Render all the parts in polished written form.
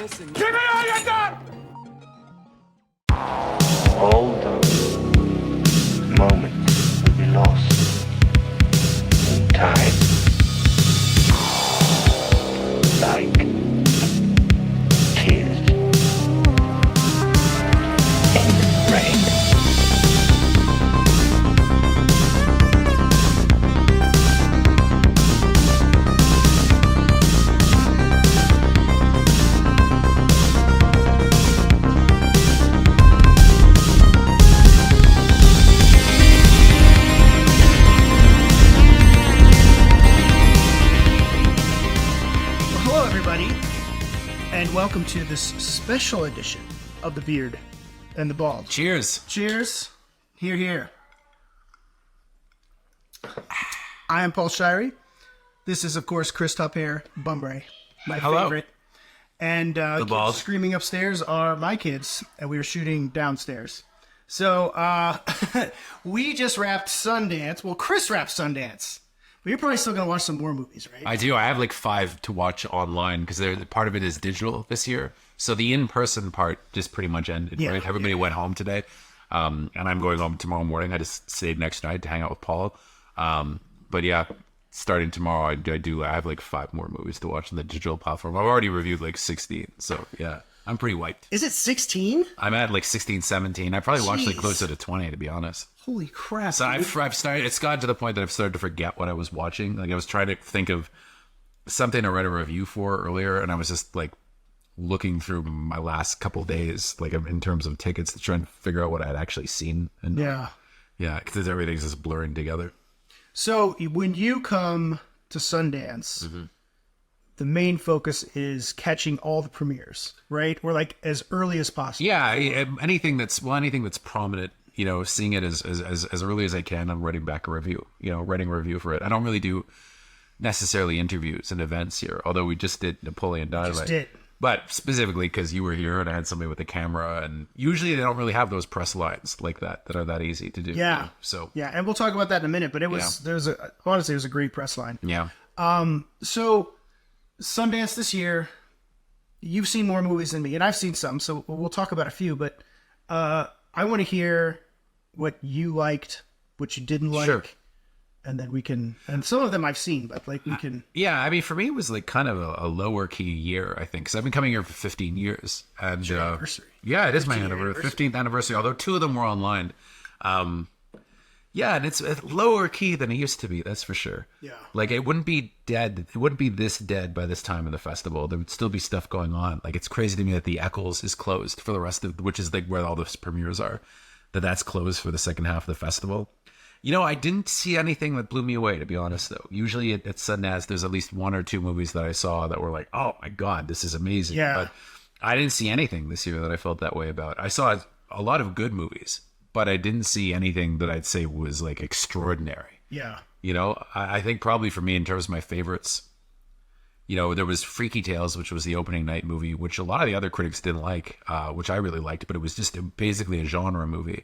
Give me all you got! All those moments will be lost in time. Like tears in rain. And welcome to this special edition of The Beard and the Bald. Cheers. Cheers. Hear, hear. I am Paul Shirey. This is, of course, Chris Bumbray, my favorite. And the Bald. Screaming upstairs are my kids, and we are shooting downstairs. So, we just wrapped Sundance. Well, Chris wrapped Sundance. But you're probably still going to watch some more movies, right? I do. I have like 5 to watch online because part of it is digital this year. So the in-person part just pretty much ended, right? Everybody went home today. And I'm going home tomorrow morning. I just stayed next night to hang out with Paul. But yeah, starting tomorrow, I have like 5 more movies to watch on the digital platform. I've already reviewed like 16. So yeah, I'm pretty wiped. Is it 16? I'm at like 16, 17. I probably watched like closer to 20, to be honest. Holy crap. So I've started, it's gotten to the point that I've started to forget what I was watching. Like I was trying to think of something I read a review for earlier, and I was just like looking through my last couple of days, like in terms of tickets, to try and figure out what I had actually seen. And yeah, because everything's just blurring together. So when you come to Sundance, the main focus is catching all the premieres, right? Or like as early as possible. Yeah, anything that's prominent. You know, seeing it as early as I can. I'm writing back a review. You know, writing a review for it. I don't really do necessarily interviews and events here, although we just did Napoleon Dynamite. But specifically because you were here and I had somebody with a camera, and usually they don't really have those press lines like that are that easy to do. Yeah. You know? So yeah, and we'll talk about that in a minute. But honestly, it was a great press line. Yeah. So Sundance this year, you've seen more movies than me, and I've seen some. So we'll talk about a few, but I want to hear what you liked, what you didn't like, sure. And then we can, and some of them I've seen, but like we can. Yeah, I mean, for me, it was like kind of a lower key year, I think, because I've been coming here for 15 years. And it's your anniversary. Yeah, it is my anniversary, 15th anniversary, although 2 of them were online. Yeah, and it's lower key than it used to be, that's for sure. Yeah. Like, it wouldn't be dead. It wouldn't be this dead by this time of the festival. There would still be stuff going on. Like, it's crazy to me that the Eccles is closed for the rest of, which is like where all the premieres are, that's closed for the second half of the festival. You know, I didn't see anything that blew me away, to be honest, though. Usually at Sundance, there's at least 1 or 2 movies that I saw that were like, oh my God, this is amazing. Yeah. But I didn't see anything this year that I felt that way about. I saw a lot of good movies, but I didn't see anything that I'd say was like extraordinary. Yeah. You know, I think probably for me, in terms of my favorites, you know, there was Freaky Tales, which was the opening night movie, which a lot of the other critics didn't like, which I really liked, but it was just basically a genre movie.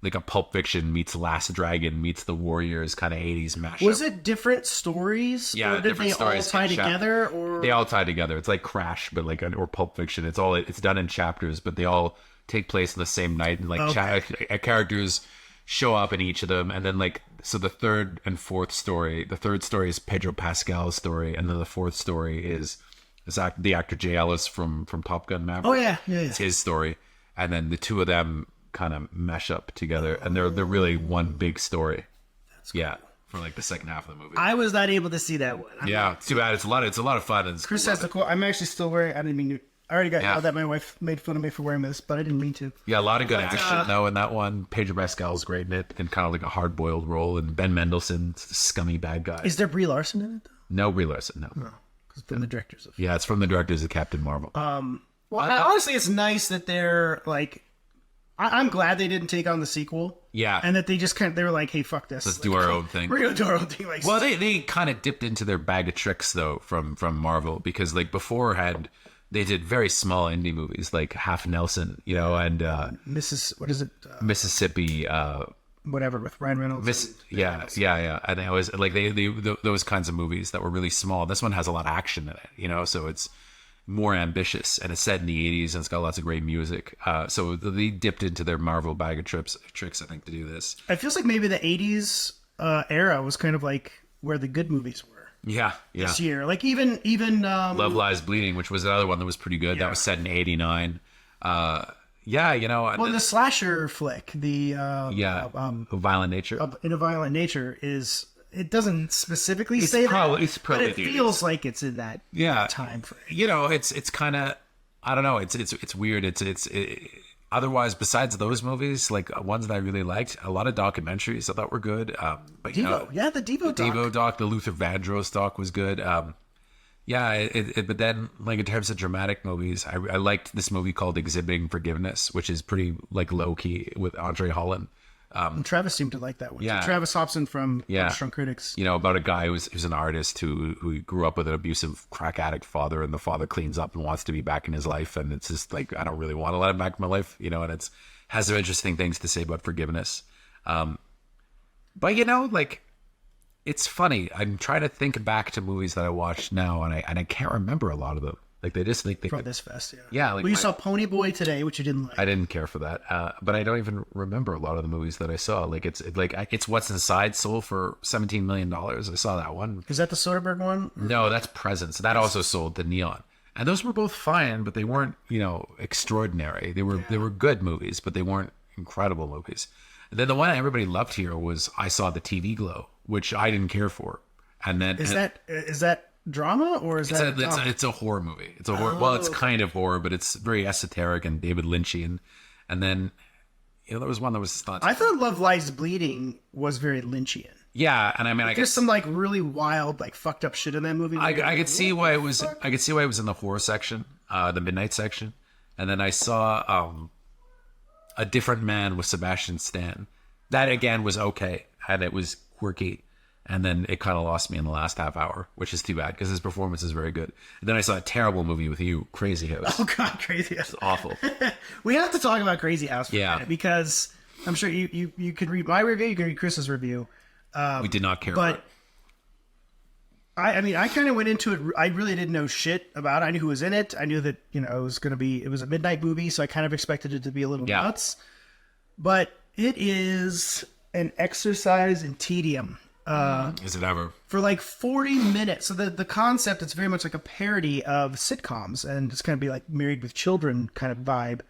Like a Pulp Fiction meets Last Dragon meets The Warriors kind of 80s mashup. Was it different stories? Yeah, or did different they stories all tie together? Or they all tie together. It's like Crash, but like or Pulp Fiction. It's done in chapters, but they all take place on the same night, and like characters show up in each of them, and then like so the third and fourth story. The third story is Pedro Pascal's story, and then the fourth story is the actor Jay Ellis from Top Gun Maverick. Oh yeah. It's his story, and then the two of them kind of mesh up together, and they're really one big story. That's cool. Yeah, for like the second half of the movie. I was not able to see that one. It's too bad. It's a lot of fun. And Chris has the quote. I'm actually still wearing. I didn't mean to. I already got that my wife made fun of me for wearing this, but I didn't mean to. Yeah, a lot of good action though in that one. Pedro Pascal's great in it, and kind of like a hard-boiled role. And Ben Mendelsohn's a scummy bad guy. Is there Brie Larson in it? No Brie Larson. No. Because from the directors of. Yeah, it's from the directors of Captain Marvel. Honestly, it's nice that they're like. I'm glad they didn't take on the sequel. Yeah. And that they just they were like, hey, fuck this. Let's do our own thing. We're going to do our own thing. Like, well, they kind of dipped into their bag of tricks, though, from Marvel. Because, like, beforehand, they did very small indie movies, like Half Nelson, you know, and... Mississippi... whatever, with Ryan Reynolds. Yeah. And it was, like, those kinds of movies that were really small. This one has a lot of action in it, you know, so it's more ambitious, and it's set in the 80s and it's got lots of great music. So they dipped into their Marvel bag of tricks, I think, to do this. It feels like maybe the 80s era was kind of like where the good movies were. Yeah. This year. Like even Love Lies Bleeding, which was another one that was pretty good. Yeah. That was set in 89. the slasher flick, Violent Nature. In a Violent Nature it doesn't specifically say that, It's probably but it feels like it's in that time frame. It's kind of, I don't know. It's weird. It's otherwise, besides those movies, like ones that I really liked, a lot of documentaries I thought were good. But Devo, the Devo doc. Devo doc, the Luther Vandross doc was good. But then, like, in terms of dramatic movies, I liked this movie called Exhibiting Forgiveness, which is pretty like low key with Andre Holland. Travis seemed to like that one. Yeah. So Travis Hobson from Strong Critics. About a guy who's an artist who grew up with an abusive crack addict father, and the father cleans up and wants to be back in his life, and it's just like, I don't really want to let him back in my life, and it's has some interesting things to say about forgiveness. But it's funny. I'm trying to think back to movies that I watched now, and I can't remember a lot of them. Like they just like from this fest, yeah. Like, you saw Pony Boy today, which you didn't like. I didn't care for that, but I don't even remember a lot of the movies that I saw. Like it's What's Inside sold for $17 million. I saw that one. Is that the Soderbergh one? No, that's Presence. That also sold the Neon, and those were both fine, but they weren't extraordinary. They were good movies, but they weren't incredible movies. And then the one everybody loved here was I Saw the TV Glow, which I didn't care for. And then is that drama or is it's a horror movie. It's a horror. Well, it's kind of horror, but it's very esoteric and David Lynchian. And then there was one that was not. I thought Love Lies Bleeding was very Lynchian. Yeah, and I mean, I there's guess some like really wild, like fucked up shit in that movie. I could see why it was. I could see why it was in the horror section, the midnight section. And then I saw A Different Man with Sebastian Stan. That again was okay, and it was quirky. And then it kind of lost me in the last half hour, which is too bad because his performance is very good. And then I saw a terrible movie with you, Crazy House. Oh God, Crazy House. It's awful. We have to talk about Crazy House for a minute because I'm sure you could read my review, you could read Chris's review. We did not care but for it. I kind of went into it. I really didn't know shit about it. I knew who was in it. I knew that, it was a midnight movie, so I kind of expected it to be a little nuts. But it is an exercise in tedium. Is it ever? For like 40 minutes. So the concept, it's very much like a parody of sitcoms, and it's kind of be like Married with Children kind of vibe.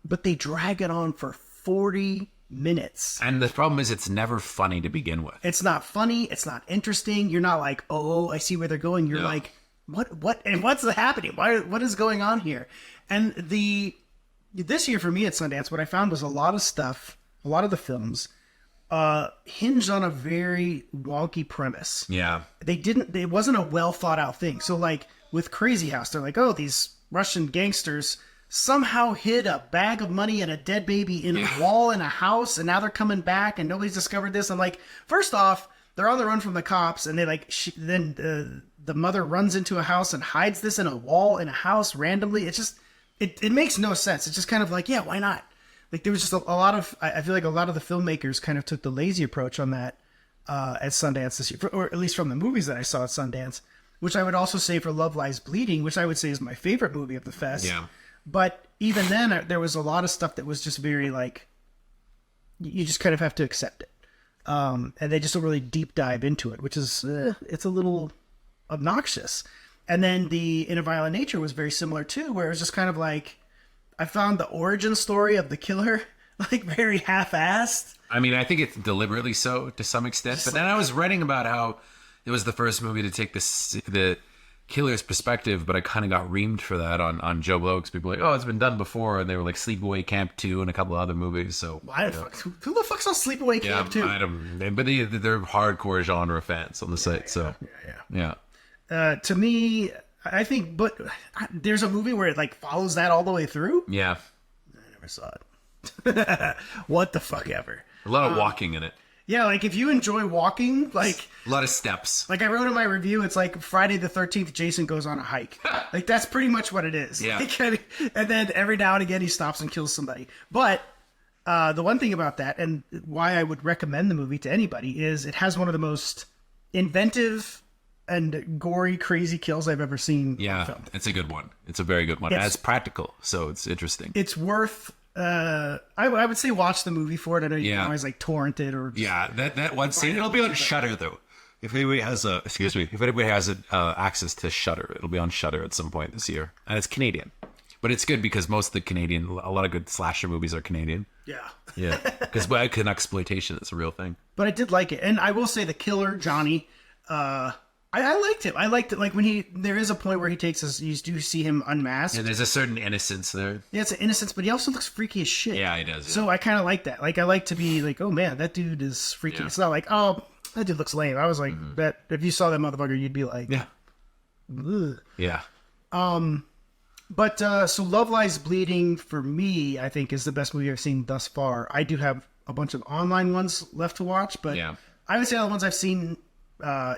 But they drag it on for 40 minutes. And the problem is it's never funny to begin with. It's not funny. It's not interesting. You're not like, oh, I see where they're going. You're like, what, and what's happening? What is going on here? And this year for me at Sundance, what I found was a lot of the films hinged on a very wonky premise. Yeah. It wasn't a well thought out thing. So like with Crazy House, they're like, oh, these Russian gangsters somehow hid a bag of money and a dead baby in a wall in a house, and now they're coming back and nobody's discovered this. I'm like, first off, they're on the run from the cops, and they like then the mother runs into a house and hides this in a wall in a house randomly. It's just it makes no sense. It's just kind of like, yeah, why not? Like there was just a lot of, I feel like a lot of the filmmakers kind of took the lazy approach on that at Sundance this year, or at least from the movies that I saw at Sundance, which I would also say for Love Lies Bleeding, which I would say is my favorite movie of the fest. Yeah. But even then, there was a lot of stuff that was just very like, you just kind of have to accept it. And they just don't really deep dive into it, which is, it's a little obnoxious. And then In a Violent Nature was very similar too, where it was just kind of like, I found the origin story of the killer like very half-assed. I mean, I think it's deliberately so to some extent. But then I was reading about how it was the first movie to take the killer's perspective, but I kind of got reamed for that on Joe Blow, because people were like, oh, it's been done before, and they were like Sleepaway Camp 2 and a couple other movies. So who the fuck saw Sleepaway Camp 2? I don't. But they're hardcore genre fans on the site. So yeah. To me, I think, but there's a movie where it like follows that all the way through. Yeah, I never saw it. What the fuck ever. A lot of walking in it. Yeah, like if you enjoy walking, like a lot of steps. Like I wrote in my review, it's like Friday the 13th, Jason goes on a hike. Like that's pretty much what it is. Yeah. And then every now and again he stops and kills somebody. But the one thing about that, and why I would recommend the movie to anybody, is it has one of the most inventive and gory, crazy kills I've ever seen. Yeah, filmed. it's a good one. It's a very good one. And it's practical, so it's interesting. It's worth. I would say watch the movie for it. I know you can always like torrent it or. Yeah, that one scene. It'll be on Shudder though. If anybody has access to Shudder, it'll be on Shudder at some point this year, and it's Canadian. But it's good because most of a lot of good slasher movies are Canadian. Yeah. Yeah, because exploitation is a real thing. But I did like it, and I will say the killer Johnny. I liked him. I liked it. Like when there is a point where he takes us. You do see him unmasked. Yeah, there's a certain innocence there. Yeah, it's an innocence, but he also looks freaky as shit. Yeah, he does. Yeah. So I kind of like that. Like I like to be like, oh man, that dude is freaky. Yeah. It's not like, oh, that dude looks lame. I was like, that if you saw that motherfucker, you'd be like, yeah, ugh. Yeah. But so Love Lies Bleeding for me, I think is the best movie I've seen thus far. I do have a bunch of online ones left to watch, but I would say all the ones I've seen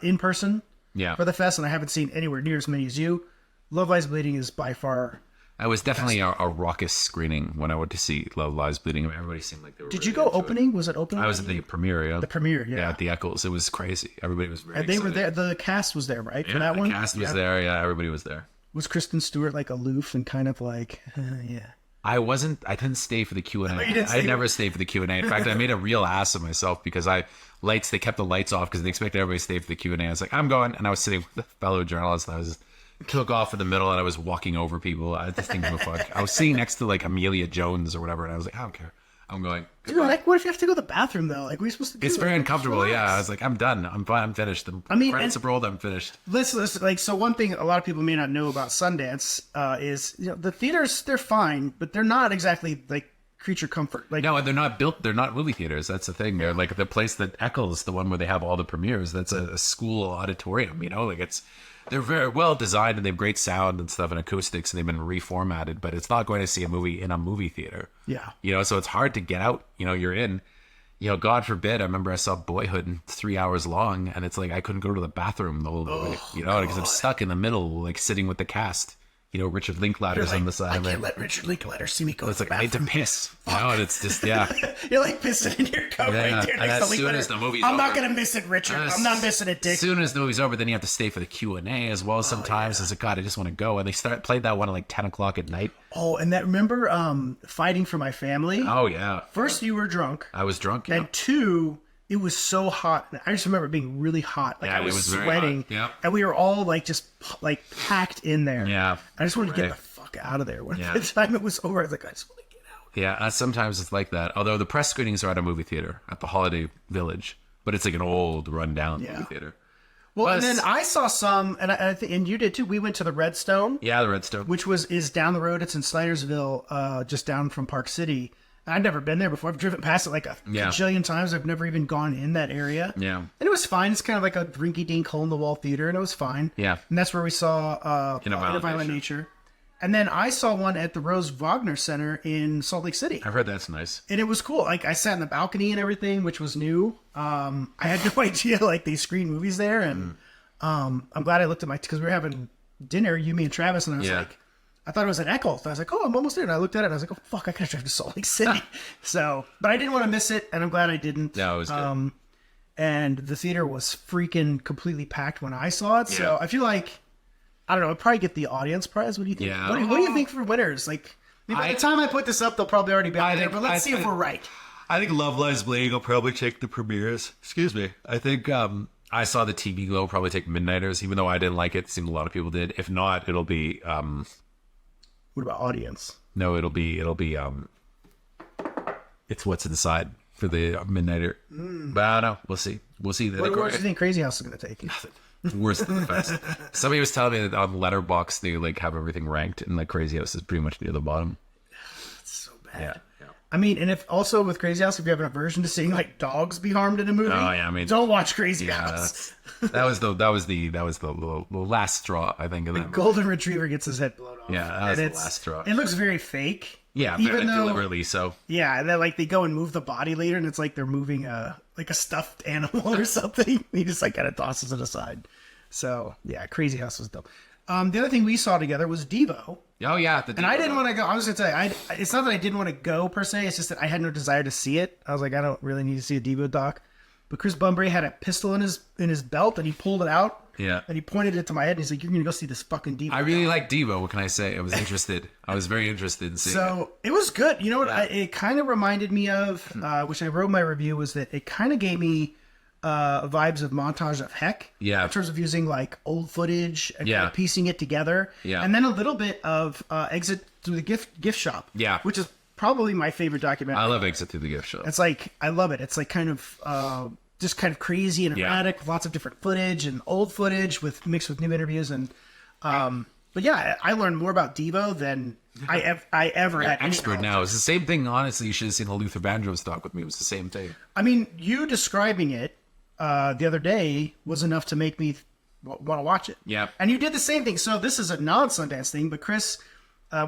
in person. Yeah. For the fest, and I haven't seen anywhere near as many as you. Love Lies Bleeding is by far. I was definitely a raucous screening when I went to see Love Lies Bleeding. Everybody seemed like they were. Did you go opening? Was it opening? I was at the premiere. Yeah. The premiere, yeah. Yeah, at the Eccles. It was crazy. Everybody was very. And they excited. were there. The cast was there, right? For that the one. The cast was there. Yeah, everybody was there. Was Kristen Stewart like aloof and kind of like, yeah? I wasn't. I didn't stay for the Q&A. I never stayed for the Q&A. In fact, I made a real ass of myself because they kept the lights off because they expected everybody to stay for the Q&A. I was like, I'm going, and I was sitting with a fellow journalist. And I was took off in the middle, and I was walking over people. I just didn't give a fuck. I was sitting next to like Amelia Jones or whatever, and I was like, I don't care. I'm going. Dude, like, what if you have to go to the bathroom though? Like, we're supposed to. It's very uncomfortable. Yeah, I was like, I'm done. I'm fine. I'm finished. The credits have rolled. I'm finished. Listen, like, so one thing a lot of people may not know about Sundance is, the theaters, they're fine, but they're not exactly like creature comfort. Like, no, they're not built. They're not movie theaters. That's the thing. They're like the place that Eccles, the one where they have all the premieres. That's a school auditorium. Like they're very well designed and they have great sound and stuff and acoustics and they've been reformatted, but it's not going to see a movie in a movie theater. Yeah. So it's hard to get out. You're in, God forbid. I remember I saw Boyhood and 3 hours long and it's like I couldn't go to the bathroom the whole movie, because I'm stuck in the middle, like sitting with the cast. Richard Linklater's on the side of it. I can't let Richard Linklater see me go. It's like I need to piss. And it's just You're like pissing in your cup right there. And as soon as the movie's over, I'm not gonna miss it, Richard. I'm not missing it, Dick. As soon as the movie's over, then you have to stay for the Q&A as well. Sometimes it's like, God, I just want to go. And they played that one at like 10 o'clock at night. Oh, and remember Fighting for My Family? Oh yeah. First, you were drunk. I was drunk. And two, it was so hot. I just remember it being really hot. Like I was sweating. Yeah. And we were all like just like packed in there. Yeah. I just wanted to get the fuck out of there. When the time it was over, I was like, I just want to get out. Yeah, sometimes it's like that. Although the press screenings are at a movie theater at the Holiday Village, but it's like an old, rundown movie theater. Well, and then I saw some, and I think, and you did too. We went to the Redstone. Yeah, the Redstone, which is down the road. It's in Snydersville, just down from Park City. I've never been there before. I've driven past it like a bajillion times. I've never even gone in that area. Yeah. And it was fine. It's kind of like a rinky-dink hole-in-the-wall theater, and it was fine. Yeah. And that's where we saw In a Violent Nature. And then I saw one at the Rose Wagner Center in Salt Lake City. I've heard that's nice. And it was cool. Like, I sat in the balcony and everything, which was new. I had no idea, like, they screen movies there. And I'm glad I looked at because we were having dinner, you, me, and Travis, and I was like, I thought it was at Eccles. And I was like, oh, I'm almost there. And I looked at it and I was like, oh, fuck, I gotta drive to Salt Lake City. But I didn't want to miss it, and I'm glad I didn't. No, it was good. And the theater was freaking completely packed when I saw it. So I feel like, I don't know, I'd probably get the audience prize. What do you think? Yeah. What do you think for winners? Like, by the time I put this up, they'll probably already be out there. But let's see if we're right. I think Love Lies Bleeding will probably take the premieres. Excuse me. I think I saw the TV Glow probably take Midnighters, even though I didn't like it. It seemed a lot of people did. If not, it'll be... What about audience? No, it'll be it's What's Inside for the Midnighter. But I don't know. We'll see. What do you think Crazy House is going to take? Nothing. Worse than the best. Somebody was telling me that on Letterboxd they like have everything ranked, and like Crazy House is pretty much near the bottom. It's so bad. Yeah. I mean, and if also with Crazy House, if you have an aversion to seeing like dogs be harmed in a movie, don't watch Crazy House. That was the last straw, I think. The golden retriever gets his head blown off. Yeah, that was the last straw. It looks very fake. Yeah, even though deliberately so. Yeah, and then like they go and move the body later, and it's like they're moving like a stuffed animal or something. He just like kind of tosses it aside. So yeah, Crazy House was dope. The other thing we saw together was Devo. Oh yeah, and I didn't want to go. I was gonna tell you, it's not that I didn't want to go per se. It's just that I had no desire to see it. I was like, I don't really need to see a Devo doc. but Chris Bumbray had a pistol in his belt, and he pulled it out. Yeah. And he pointed it to my head, and he's like, "You're gonna go see this fucking Devo." I really like Devo. What can I say? I was interested. I was very interested in seeing it. So it was good. You know what? It kind of reminded me of, which I wrote in my review, was that it kind of gave me vibes of Montage of Heck. Yeah. In terms of using like old footage and Yeah. kind of piecing it together. Yeah. And then a little bit of Exit Through the Gift Shop. Yeah. Which is probably my favorite documentary. I love Exit Through the Gift Shop. It's like, I love it. It's like kind of just kind of crazy and erratic with lots of different footage and old footage with mixed with new interviews. And but yeah, I learned more about Devo than I ever had. any Expert knowledge now. of. It's the same thing. Honestly, you should have seen the Luther Vandross talk with me. It was the same thing. I mean, you describing it the other day was enough to make me want to watch it. Yeah. And you did the same thing. So this is a non-Sundance thing, but Chris,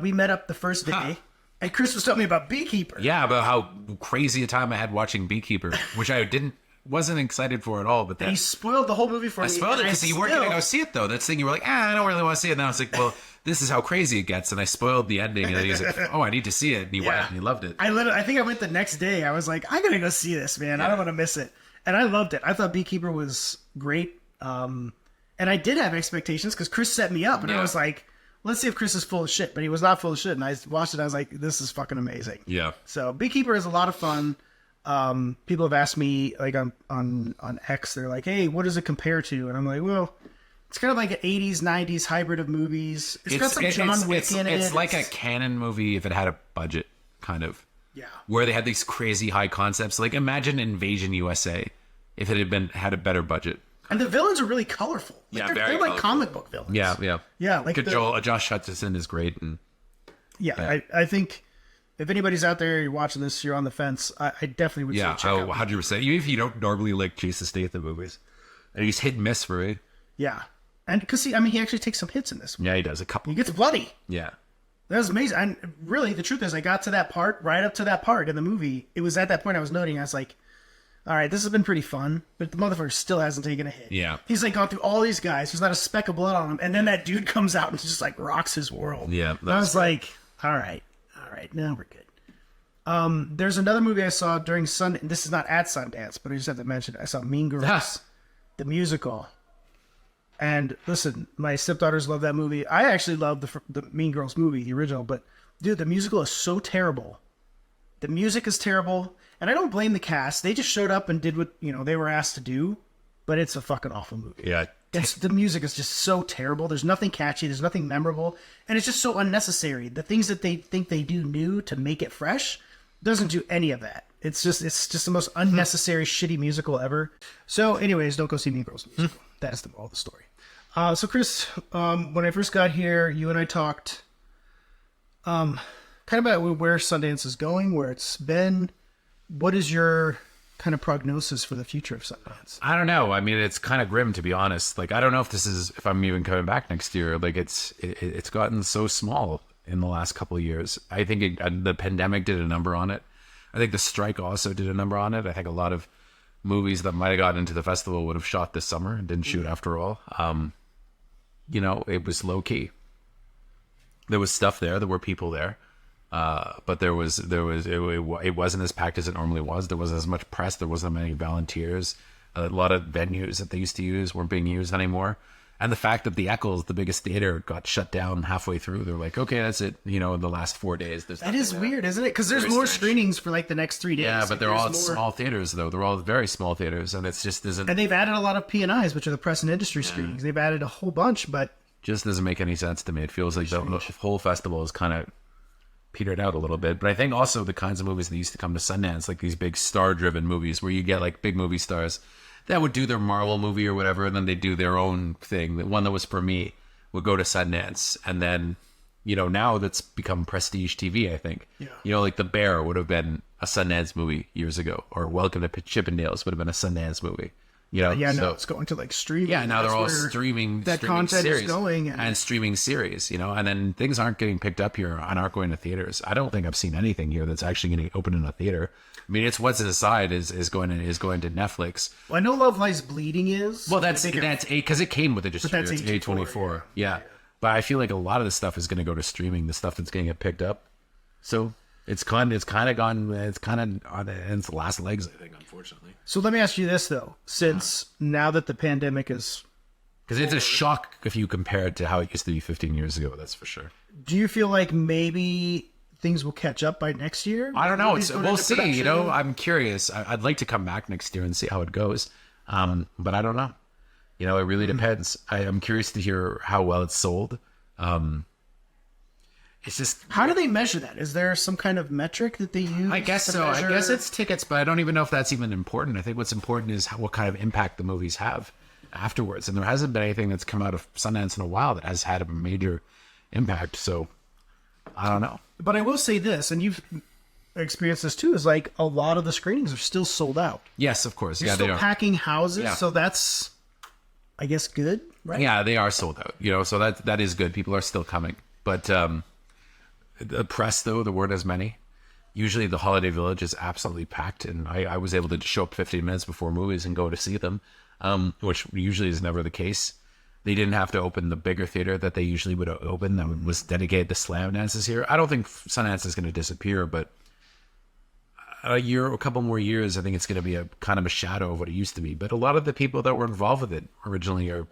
we met up the first day, and Chris was telling me about Beekeeper. Yeah, about how crazy a time I had watching Beekeeper, which I wasn't excited for at all. But He spoiled the whole movie for me. I spoiled it because you weren't going to go see it, though. That's the thing. You were like, I don't really want to see it. And I was like, well, this is how crazy it gets. And I spoiled the ending. And then he was like, oh, I need to see it. And he went and he loved it. I think I went the next day. I was like, I gotta go see this, man. I don't want to miss it. And I loved it. I thought Beekeeper was great. And I did have expectations because Chris set me up. And I was like, let's see if Chris is full of shit. But he was not full of shit. And I watched it. I was like, this is fucking amazing. Yeah. So Beekeeper is a lot of fun. People have asked me like on X, they're like, hey, what does it compare to? And I'm like, well, it's kind of like an 80s, 90s hybrid of movies. It's got some John Wick in it. It's like a canon movie if it had a budget, kind of. Yeah. Where they had these crazy high concepts. Like imagine Invasion USA if it had a better budget. And the villains are really colorful. Like, Very they're like colorful. comic book villains. Yeah. Yeah, like Josh Hutcherson is great. And I think if anybody's out there, you're watching this, you're on the fence, I definitely would say check out. 100%. Even if you don't normally like Jason Statham movies. And he's hit and miss for it. Yeah. And because he actually takes some hits in this one. Yeah, he does. A couple. He gets bloody. Yeah. That was amazing. And really, the truth is, I got to that part, right up to that part in the movie. It was at that point I was noting, I was like, all right, this has been pretty fun, but the motherfucker still hasn't taken a hit. Yeah. He's like gone through all these guys. There's not a speck of blood on him. And then that dude comes out and just like rocks his world. Yeah. And I was like, all right, now we're good. There's another movie I saw during Sundance. This is not at Sundance, but I just have to mention it. I saw Mean Girls, the musical. And listen, my stepdaughters love that movie. I actually love the Mean Girls movie, the original. But dude, the musical is so terrible. The music is terrible, and I don't blame the cast. They just showed up and did what they were asked to do. But it's a fucking awful movie. Yeah. The music is just so terrible. There's nothing catchy. There's nothing memorable, and it's just so unnecessary. The things that they think they do new to make it fresh doesn't do any of that. It's just the most unnecessary, shitty musical ever. So, anyways, don't go see Mean Girls musical. That's all the story. So, Chris, when I first got here, you and I talked kind of about where Sundance is going, where it's been. What is your kind of prognosis for the future of Sundance? I don't know. I mean, it's kind of grim, to be honest. Like, I don't know if I'm even coming back next year. Like, it's gotten so small in the last couple of years. I think the pandemic did a number on it. I think the strike also did a number on it. I think a lot of movies that might have gotten into the festival would have shot this summer and didn't shoot after all. It was low key. There was stuff there. There were people there. But it wasn't as packed as it normally was. There wasn't as much press. There wasn't many volunteers. A lot of venues that they used to use weren't being used anymore. And the fact that the Eccles, the biggest theater, got shut down halfway through, they're like, okay, that's it. In the last 4 days. That is weird, isn't it? Because there's more screenings for like the next 3 days. Yeah, but they're all more small theaters, though. They're all very small theaters, and it's just doesn't. And they've added a lot of P&Is, which are the press and industry screenings. They've added a whole bunch, but just doesn't make any sense to me. It feels like the whole festival is kind of petered out a little bit. But I think also the kinds of movies that used to come to Sundance, like these big star-driven movies where you get like big movie stars that would do their Marvel movie or whatever, and then they do their own thing. The one that was for me would go to Sundance, and then now that's become prestige TV. I think like The Bear would have been a Sundance movie years ago, or Welcome to Chippendales would have been a Sundance movie. Now it's going to like streaming. Yeah, now they're all streaming content series is going and streaming series, and then things aren't getting picked up here and aren't going to theaters. I don't think I've seen anything here that's actually going to open in a theater. I mean, it's What's Aside is going to Netflix. Well, I know Love Lies Bleeding is. Well, that's because it came with a distributor. It's A24. Yeah. But I feel like a lot of the stuff is going to go to streaming. The stuff that's going to get picked up. So It's kind of gone. It's kind of on its last legs, I think, unfortunately. So let me ask you this though: since now that the pandemic is, because it's a shock if you compare it to how it used to be 15 years ago. That's for sure. do you feel like maybe things will catch up by next year? I don't know. Movies going We'll into see. You production? know, I'm curious. I'd like to come back next year and see how it goes. But I don't know. You know, it really depends. I'm curious to hear how well it's sold. It's just, How do they measure that? Is there some kind of metric that they use? I guess to so. I measure- guess it's tickets, but I don't even know if that's even important. I think what's important is what kind of impact the movies have afterwards. And there hasn't been anything that's come out of Sundance in a while that has had a major impact. So I don't know. But I will say this, and you've experienced this too, is like a lot of the screenings are still sold out. Yes, of course. You're Yeah, they still are. packing houses, Yeah. so that's, I guess, good, right? Yeah, they are sold out. You know, so that is good. People are still coming. But the press, though, the word has many. Usually the Holiday Village is absolutely packed, and I was able to show up 15 minutes before movies and go to see them, which usually is never the case. They didn't have to open the bigger theater that they usually would open that was dedicated to slam dances here. I don't think Sundance is going to disappear, but a couple more years, I think it's going to be a kind of a shadow of what it used to be. But a lot of the people that were involved with it originally are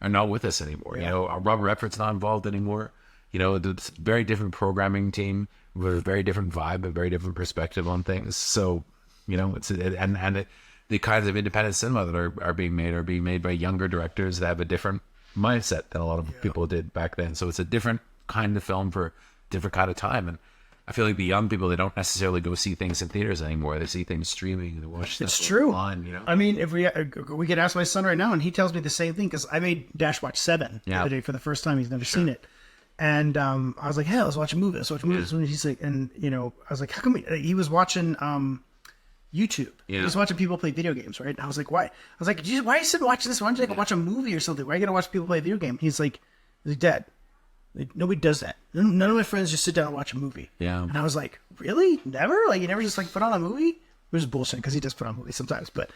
not with us anymore. Yeah. You know, Robert Redford's not involved anymore. You know, it's a very different programming team with a very different vibe, a very different perspective on things. So, you know, the kinds of independent cinema that are being made by younger directors that have a different mindset than a lot of people did back then. So it's a different kind of film for a different kind of time. And I feel like the young people, they don't necessarily go see things in theaters anymore. They see things streaming. They watch stuff It's true. online, you know? I mean, if we can ask my son right now, and he tells me the same thing, because I made Dash watch 7 the other day for the first time. He's never seen it. And I was like, hey, let's watch a movie. Let's watch a movie. And he's like, and, you know, I was like, how come he was watching YouTube. Yeah. He was watching people play video games, right? And I was like, why? I was like, why are you sitting watching this? Why don't you watch a movie or something? Why are you going to watch people play a video game? He's like, Dad, like, nobody does that. None of my friends just sit down and watch a movie. Yeah. And I was like, really? Never? Like, you never just like put on a movie? Which is bullshit, because he does put on movies sometimes. But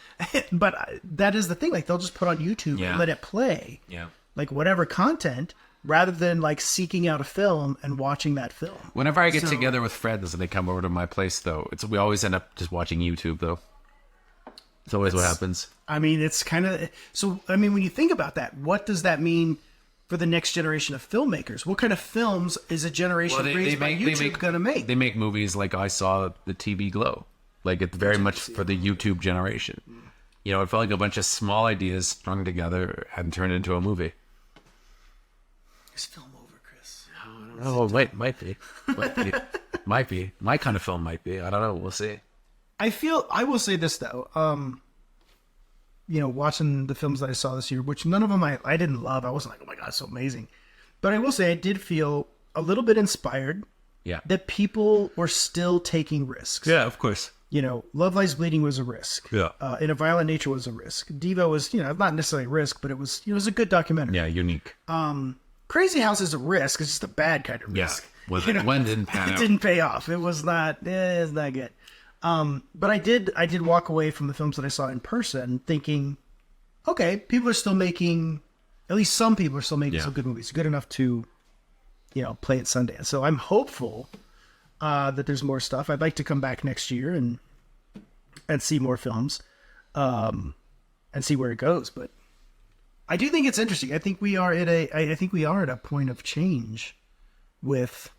that is the thing. Like, they'll just put on YouTube and let it play. Yeah. Like, whatever content, rather than like seeking out a film and watching that film. Whenever I get together with friends and they come over to my place, though, we always end up just watching YouTube, though. It's always what happens. I mean, it's kind of... So, I mean, when you think about that, what does that mean for the next generation of filmmakers? What kind of films is a generation raised by YouTube going to make? They make movies like I saw the TV Glow. Like, it's very much for the YouTube generation. You know, it felt like a bunch of small ideas strung together and turned into a movie. Is film over, Chris? Oh, might be. Might be. My kind of film might be. I don't know. We'll see. I will say this, though. You know, watching the films that I saw this year, which none of them I didn't love. I wasn't like, oh my God, it's so amazing. But I will say I did feel a little bit inspired. Yeah. That people were still taking risks. Yeah, of course. You know, Love Lies Bleeding was a risk. Yeah. In a Violent Nature was a risk. Devo was, you know, not necessarily a risk, but it was a good documentary. Yeah, unique. Crazy House is a risk. It's just a bad kind of risk. Yeah. You know? When didn't pan out. It didn't pay off. It was not. It's not good. But I did walk away from the films that I saw in person thinking, okay, people are still making. At least some people are still making some good movies, good enough to, you know, play at Sundance. So I'm hopeful that there's more stuff. I'd like to come back next year and see more films, and see where it goes. But I do think it's interesting. I think we are at a point of change with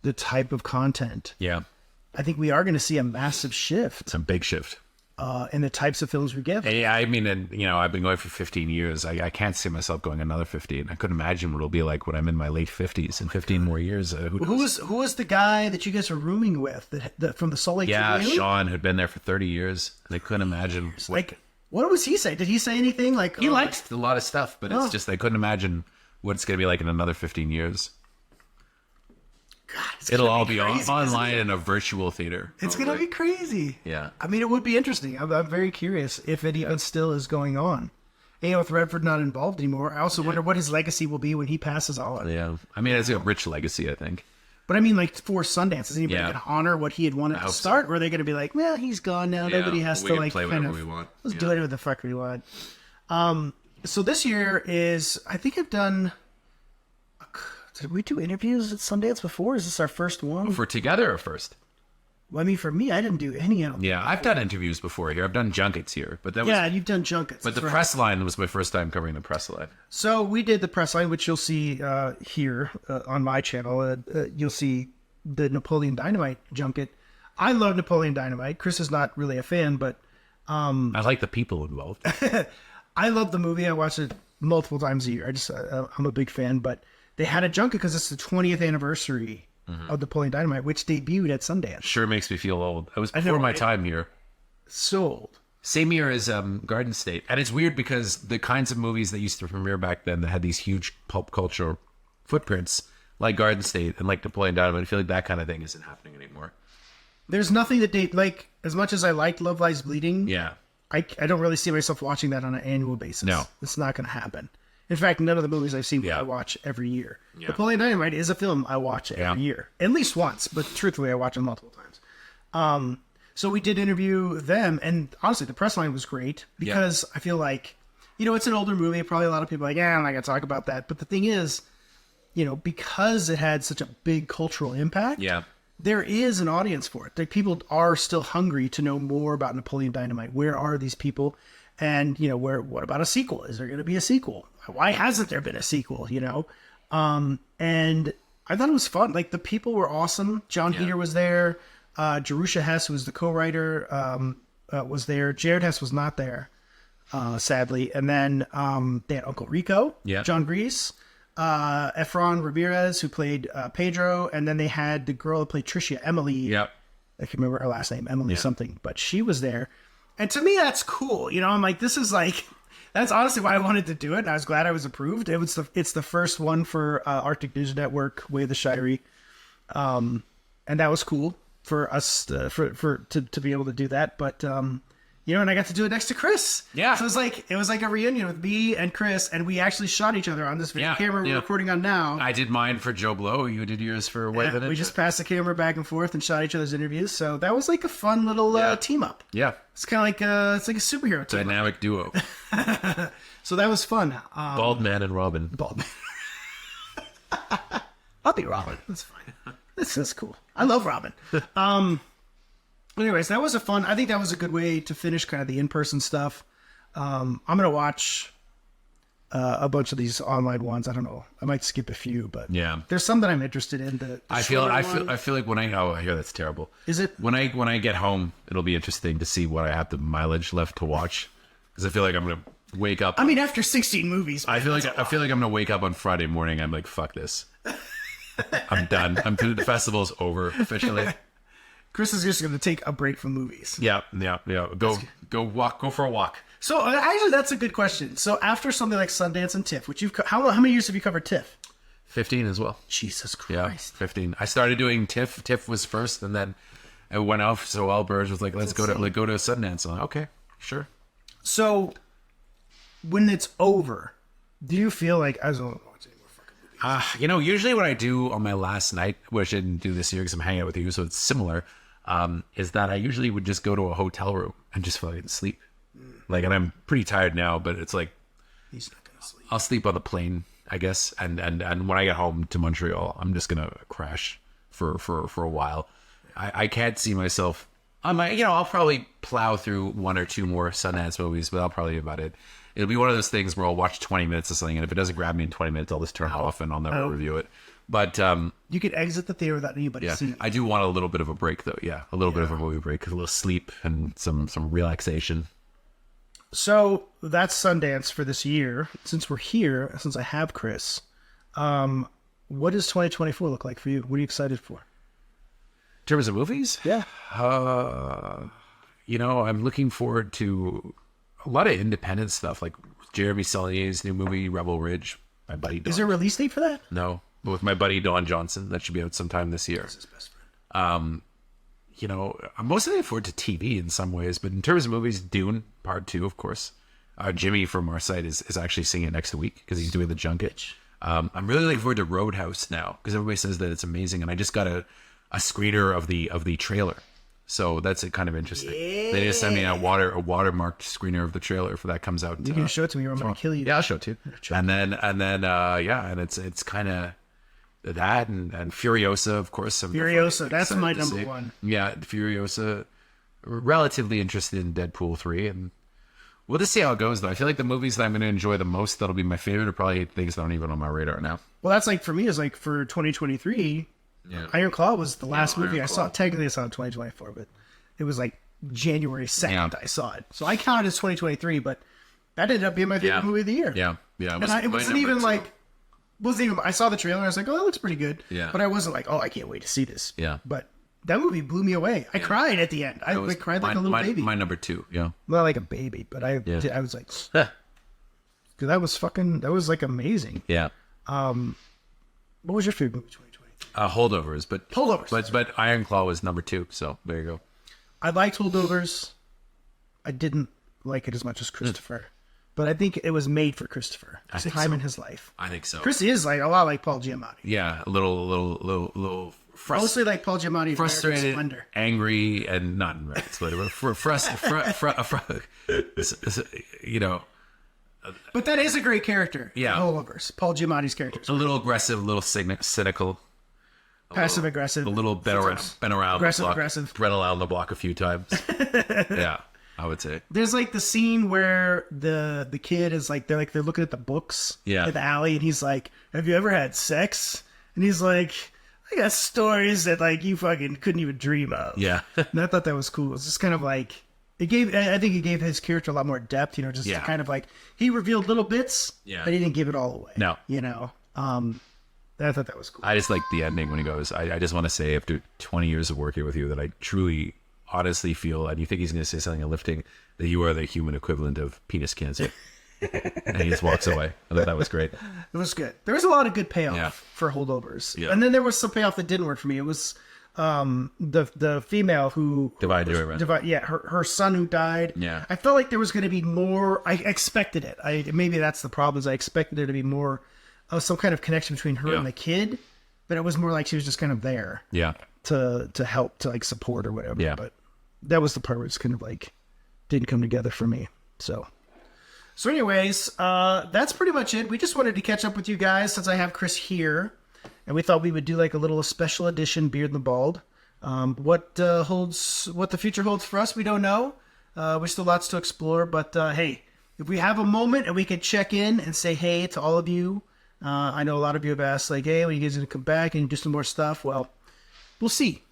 the type of content. Yeah. I think we are going to see a massive shift. It's a big shift. In the types of films we get. Yeah, I mean, and, you know, I've been going for 15 years. I can't see myself going another 15. I couldn't imagine what it'll be like when I'm in my late 50s in 15 more years. Who was the guy that you guys were rooming with that from the Salt Lake City? Sean, who'd been there for 30 years. And I couldn't imagine. What was he say? Did he say anything? Like he liked a lot of stuff, but it's just I couldn't imagine what it's going to be like in another 15 years. God, it'll all be online in a virtual theater. It's going to be crazy. Yeah. I mean, it would be interesting. I'm very curious if it even still is going on. You know, with Redford not involved anymore, I also wonder what his legacy will be when he passes on. Yeah. I mean, it's a rich legacy, I think. But I mean, like, for Sundance, is anybody going to honor what he had wanted to start? Or are they going to be like, well, he's gone now. Nobody has to, like, play kind of... we want. Let's do whatever the fuck we want. So this year is... I think I've done... Did we do interviews at Sundance before? Is this our first one? For Together or first? Well, I mean, for me, I didn't do any of them. Yeah, I've done interviews before here. I've done junkets here, but that was. Yeah, and you've done junkets. But the That's right. press line was my first time covering the press line. So we did the press line, which you'll see here on my channel. You'll see the Napoleon Dynamite junket. I love Napoleon Dynamite. Chris is not really a fan, but I like the people involved. I love the movie. I watch it multiple times a year. I'm a big fan. But they had a junket because it's the 20th anniversary of Napoleon Dynamite, which debuted at Sundance. Sure makes me feel old. It was before my time here. So old. Same year as Garden State. And it's weird because the kinds of movies that used to premiere back then that had these huge pulp culture footprints, like Garden State and like Napoleon Dynamite, I feel like that kind of thing isn't happening anymore. There's nothing that they like. As much as I liked Love Lies Bleeding, Yeah. I don't really see myself watching that on an annual basis. No. It's not going to happen. In fact, none of the movies I've seen Yeah. I watch every year. Yeah. Napoleon Dynamite is a film I watch every year. At least once, but truthfully, I watch it multiple times. So we did interview them, and honestly, the press line was great because I feel like, it's an older movie. Probably a lot of people are like, I'm not going to talk about that. But the thing is, because it had such a big cultural impact, Yeah. there is an audience for it. Like, people are still hungry to know more about Napoleon Dynamite. Where are these people? And, what about a sequel? Is there going to be a sequel? Why hasn't there been a sequel, And I thought it was fun. Like, the people were awesome. John Heater was there. Jerusha Hess, who was the co-writer, was there. Jared Hess was not there, sadly. And then they had Uncle Rico, John Grease, Efron Ramirez, who played Pedro. And then they had the girl who played Tricia, Emily. Yep. I can't remember her last name, Emily something. But she was there. And to me, that's cool. I'm like, this is like... That's honestly why I wanted to do it, and I was glad I was approved. It's the first one for Arctic News Network, Way of the Shirey, and that was cool for us to be able to do that. But and I got to do it next to Chris. Yeah. So it was like a reunion with me and Chris, and we actually shot each other on this video camera we're recording on now. I did mine for Joe Blow. You did yours for White Minute. We just passed the camera back and forth and shot each other's interviews. So that was like a fun little team up. Yeah. It's kind of like it's like a superhero team Dynamic duo. So that was fun. Bald Man and Robin. Bald Man. I'll be Robin. That's fine. This is cool. I love Robin. Anyways, that was I think that was a good way to finish kind of the in-person stuff. I'm going to watch a bunch of these online ones. I don't know. I might skip a few, but there's some that I'm interested in. I feel like when I hear that's terrible. Is it? When I get home, it'll be interesting to see what I have the mileage left to watch, because I feel like I'm going to wake up. I mean, after 16 movies. I feel like I'm going to wake up on Friday morning. I'm like, fuck this. I'm done. I'm through. The festival's over officially. Chris is just going to take a break from movies. Yeah. Go for a walk. So actually, that's a good question. So after something like Sundance and TIFF, which how many years have you covered TIFF? 15 as well. Jesus Christ. Yeah, 15. I started doing TIFF. TIFF was first, and then it went off. So Al Burge was like, "Let's go to Sundance." I'm like, okay, sure. So when it's over, do you feel like I was watching any more fucking movies? Usually what I do on my last night, which I didn't do this year because I'm hanging out with you, so it's similar, is that I usually would just go to a hotel room and just fucking sleep. Like, and I'm pretty tired now, but it's like, he's not gonna sleep. I'll sleep on the plane, I guess, and when I get home to Montreal, I'm just gonna crash for a while. I can't see myself. I'll probably plow through one or two more Sundance movies, but I'll probably be about it. It'll be one of those things where I'll watch 20 minutes of something, and if it doesn't grab me in 20 minutes, I'll just turn it off and I'll never review it. But you could exit the theater without anybody seeing it. I do want a little bit of a break, though. Yeah, a little bit of a movie break, a little sleep and some relaxation. So that's Sundance for this year. Since we're here, since I have Chris, what does 2024 look like for you? What are you excited for? In terms of movies? Yeah. I'm looking forward to a lot of independent stuff, like Jeremy Saulnier's new movie, Rebel Ridge. My buddy Don. Is there a release date for that? No, but with my buddy Don Johnson, that should be out sometime this year. That's his best friend. I'm mostly looking forward to TV in some ways, but in terms of movies, Dune Part 2, of course. Jimmy from our site is actually seeing it next week because he's doing the junket. I'm really looking forward to Roadhouse now because everybody says that it's amazing, and I just got a screener of the trailer, so that's kind of interesting. Yeah. They just sent me a watermarked screener of the trailer for that comes out. You can show it to me, or I'm gonna kill you. Yeah, I'll show it to you. And then it's kind of that and Furiosa, of course. Furiosa, that's my excited to number see. one. Yeah, Furiosa. Relatively interested in Deadpool 3, and we'll just see how it goes, though. I feel like the movies that I'm going to enjoy the most, that'll be my favorite, are probably things that aren't even on my radar now. Well, that's like, for me, is like for 2023, Iron Claw was the last movie I saw. Technically, I saw it in 2024, but it was like January 2nd I saw it. So I counted as 2023, but that ended up being my favorite movie of the year. Yeah. It wasn't even like, I saw the trailer and I was like, oh, that looks pretty good. Yeah. But I wasn't like, oh, I can't wait to see this. Yeah. But that movie blew me away. I cried at the end. I cried like a little baby. My number 2, yeah. Not like a baby, but I was like, because that was like amazing. Yeah. What was your favorite movie 2023? Holdovers, but Holdovers. But Iron Claw was number 2, so there you go. I liked Holdovers. I didn't like it as much as Christopher, but I think it was made for Christopher. It's a time in his life. I think so. Chris is like a lot like Paul Giamatti. Yeah, a little Mostly like Paul Giamatti. Frustrated, Splendor. angry, and not in Splendor, you know. But that is a great character. Yeah. Holdovers. Paul Giamatti's character. A little aggressive, a little cynical. Passive aggressive. A little been around Aggressive, the block. aggressive. Been around the block a few times. Yeah, I would say. There's like the scene where the kid is like they're looking at the books in the alley, and he's like, "Have you ever had sex?" And he's like, "I got stories that like you fucking couldn't even dream of." Yeah. And I thought that was cool. It's just kind of like I think it gave his character a lot more depth. Just kind of like he revealed little bits, but he didn't give it all away. No. I thought that was cool. I just like the ending when he goes, I just want to say after 20 years of working with you that I truly, honestly feel, and you think he's going to say something uplifting, that you are the human equivalent of penis cancer. And he just walks away. I thought that was great. It was good. There was a lot of good payoff for Holdovers. Yeah. And then there was some payoff that didn't work for me. It was the female who... Divide, her son who died. Yeah. I felt like there was going to be more... I expected it. Maybe that's the problem, is I expected there to be more of some kind of connection between her and the kid, but it was more like she was just kind of there to help, to like support or whatever. Yeah. But that was the part where it's kind of like didn't come together for me. So anyways, that's pretty much it. We just wanted to catch up with you guys since I have Chris here, and we thought we would do like a little special edition Beard and the Bald. What the future holds for us, we don't know. There's still lots to explore, but hey, if we have a moment and we can check in and say hey to all of you. I know a lot of you have asked, like, hey, when you guys going to come back and do some more stuff? Well, we'll see.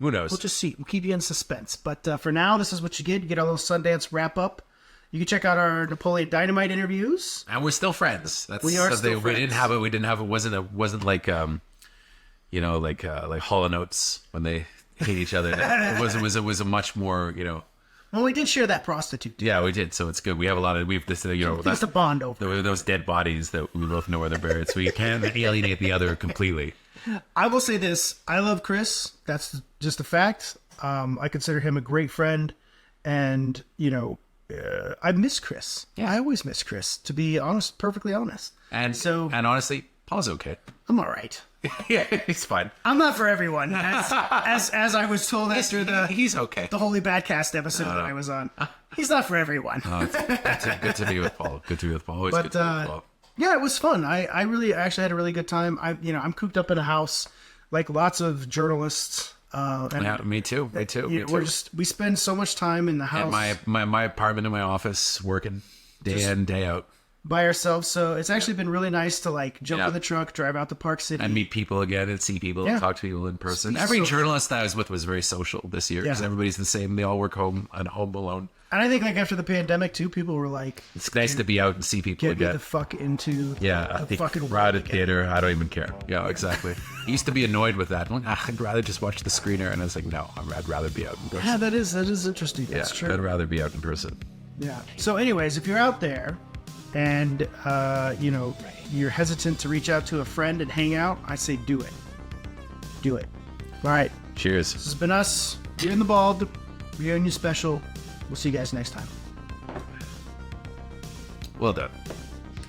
Who knows? We'll just see. We'll keep you in suspense. But for now, this is what you get. You get our little Sundance wrap-up. You can check out our Napoleon Dynamite interviews. And we're still friends. We are still friends. We didn't have. It wasn't like like Hall & Oates when they hate each other. It was a much more Well, we did share that prostitute. Yeah, we did. So it's good. We have a lot of That's the bond over. Those dead bodies that we both know where they're buried, so we can't alienate the other completely. I will say this: I love Chris. That's just a fact. I consider him a great friend, and I miss Chris. Yeah, I always miss Chris. To be honest, perfectly honest. And honestly, Paul's okay. I'm all right. Yeah, he's fine. I'm not for everyone. As I was told after he's okay. The Holy Badcast episode that I was on. He's not for everyone. It's good to be with Paul. Good to be with Paul. Always good to be with Paul. Yeah, it was fun. I really actually had a really good time. I'm cooped up in a house like lots of journalists. Me too. We spend so much time in the house. At my apartment in my office, working day in, day out. By ourselves, so it's actually been really nice to like jump in the truck, drive out to Park City, and meet people again, and see people, and talk to people in person. Every journalist that I was with was very social this year because everybody's the same. They all work home alone. And I think like after the pandemic too, people were like, "It's nice to be out and see people again." Get the fuck into the fucking crowded theater. I don't even care. Yeah, exactly. I used to be annoyed with that. I'd rather just watch the screener, and I was like, no, I'd rather be out in person. Yeah, that is interesting. That's true. I'd rather be out in person. Yeah. So, anyways, if you're out there. And, you're hesitant to reach out to a friend and hang out, I say do it. Do it. All right. Cheers. This has been us. Beard and the Bald. Reunion special. We'll see you guys next time. Well done.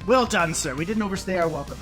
Well done, sir. We didn't overstay our welcome.